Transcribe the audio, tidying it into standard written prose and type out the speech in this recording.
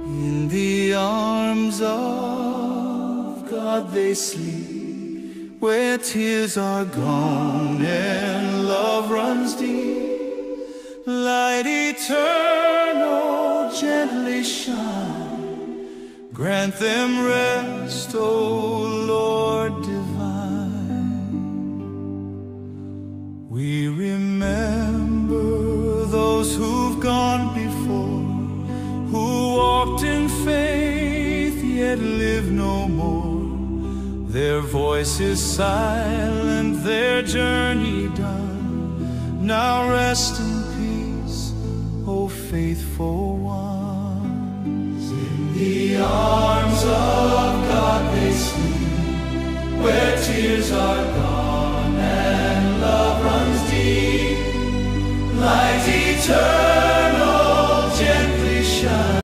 In the arms of God they sleep, where tears are gone and love runs deep. Light eternal gently shine, grant them rest, O Lord divine. We remember those who've gone before, who walked in faith yet live no more. Their voice is silent, their journey done. Now rest in peace, O faithful one.